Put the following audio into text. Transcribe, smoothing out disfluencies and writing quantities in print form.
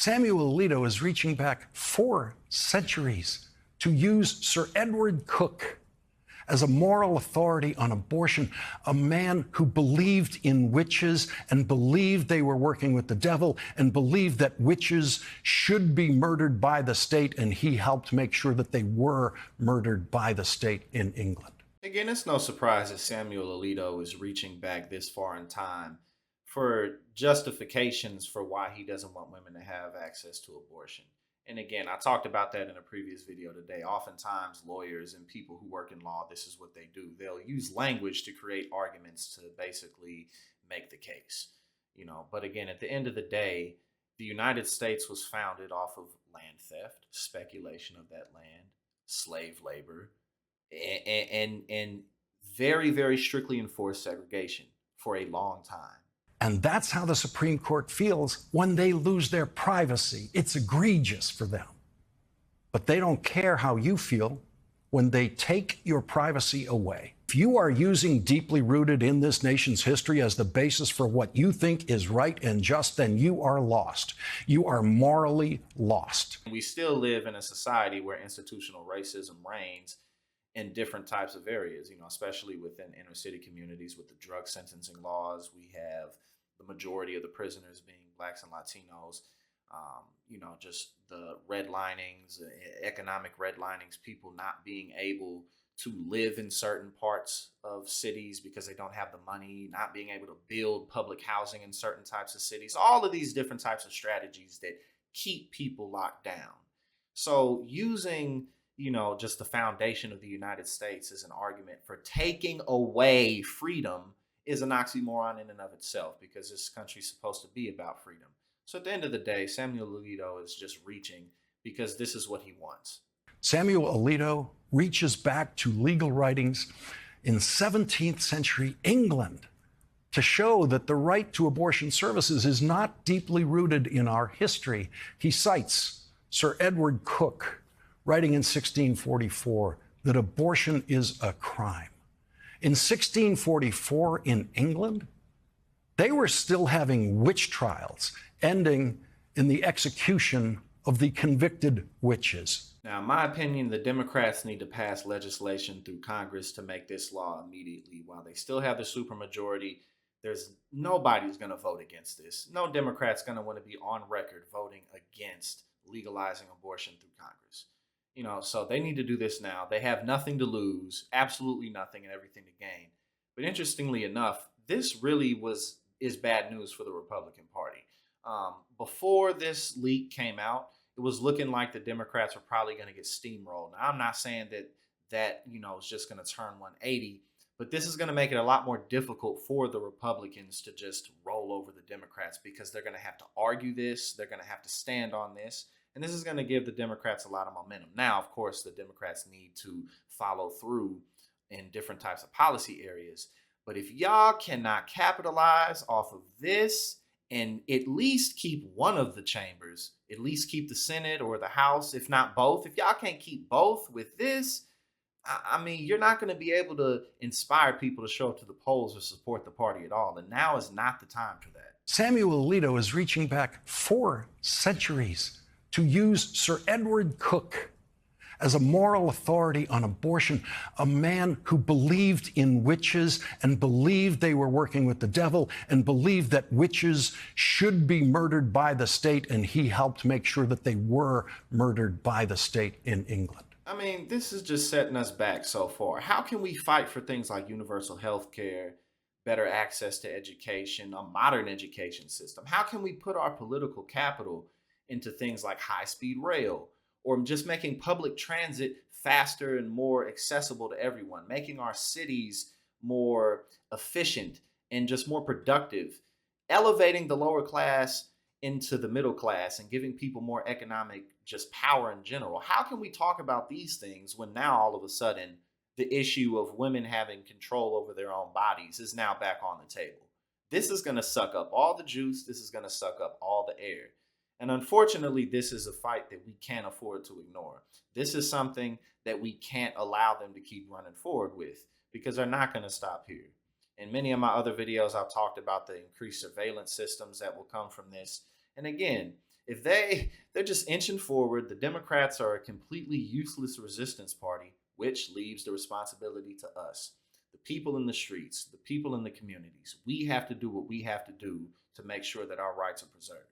Samuel Alito is reaching back 4 centuries to use Sir Edward Coke as a moral authority on abortion, a man who believed in witches and believed they were working with the devil and believed that witches should be murdered by the state, and he helped make sure that they were murdered by the state in England. Again, it's no surprise that Samuel Alito is reaching back this far in time for justifications for why he doesn't want women to have access to abortion. And again, I talked about that in a previous video today. Oftentimes, lawyers and people who work in law, this is what they do. They'll use language to create arguments to basically make the case. But again, at the end of the day, the United States was founded off of land theft, speculation of that land, slave labor, and very, very strictly enforced segregation for a long time. And that's how the Supreme Court feels when they lose their privacy. It's egregious for them. But they don't care how you feel when they take your privacy away. If you are using deeply rooted in this nation's history as the basis for what you think is right and just, then you are lost. You are morally lost. We still live in a society where institutional racism reigns in different types of areas, especially within inner city communities with the drug sentencing laws. We have the majority of the prisoners being Blacks and Latinos, just the redlinings, economic redlinings, people not being able to live in certain parts of cities because they don't have the money, not being able to build public housing in certain types of cities, all of these different types of strategies that keep people locked down. So using just the foundation of the United States as an argument for taking away freedom is an oxymoron in and of itself, because this country's supposed to be about freedom. So at the end of the day, Samuel Alito is just reaching because this is what he wants. Samuel Alito reaches back to legal writings in 17th century England to show that the right to abortion services is not deeply rooted in our history. He cites Sir Edward Coke, writing in 1644 that abortion is a crime. In 1644 in England, they were still having witch trials, ending in the execution of the convicted witches. Now, in my opinion, the Democrats need to pass legislation through Congress to make this law immediately. While they still have the supermajority, nobody's going to vote against this. No Democrat's going to want to be on record voting against legalizing abortion through Congress. So they need to do this now. They have nothing to lose, absolutely nothing, and everything to gain. But interestingly enough, this really is bad news for the Republican Party. Before this leak came out, it was looking like the Democrats were probably going to get steamrolled. Now, I'm not saying that is just going to turn 180, but this is going to make it a lot more difficult for the Republicans to just roll over the Democrats, because they're going to have to argue this. They're going to have to stand on this. And this is going to give the Democrats a lot of momentum. Now, of course, the Democrats need to follow through in different types of policy areas. But if y'all cannot capitalize off of this and at least keep one of the chambers, at least keep the Senate or the House, if not both, if y'all can't keep both with this, you're not going to be able to inspire people to show up to the polls or support the party at all. And now is not the time for that. Samuel Alito is reaching back 4 centuries to use Sir Edward Coke as a moral authority on abortion, a man who believed in witches and believed they were working with the devil and believed that witches should be murdered by the state, and he helped make sure that they were murdered by the state in England. This is just setting us back so far. How can we fight for things like universal health care, better access to education, a modern education system? How can we put our political capital into things like high-speed rail, or just making public transit faster and more accessible to everyone, making our cities more efficient and just more productive, elevating the lower class into the middle class and giving people more economic just power in general? How can we talk about these things when now all of a sudden the issue of women having control over their own bodies is now back on the table? This is going to suck up all the juice. This is going to suck up all the air. And unfortunately, this is a fight that we can't afford to ignore. This is something that we can't allow them to keep running forward with, because they're not going to stop here. In many of my other videos, I've talked about the increased surveillance systems that will come from this. And again, If they're just inching forward, the Democrats are a completely useless resistance party, which leaves the responsibility to us, the people in the streets, the people in the communities. We have to do what we have to do to make sure that our rights are preserved.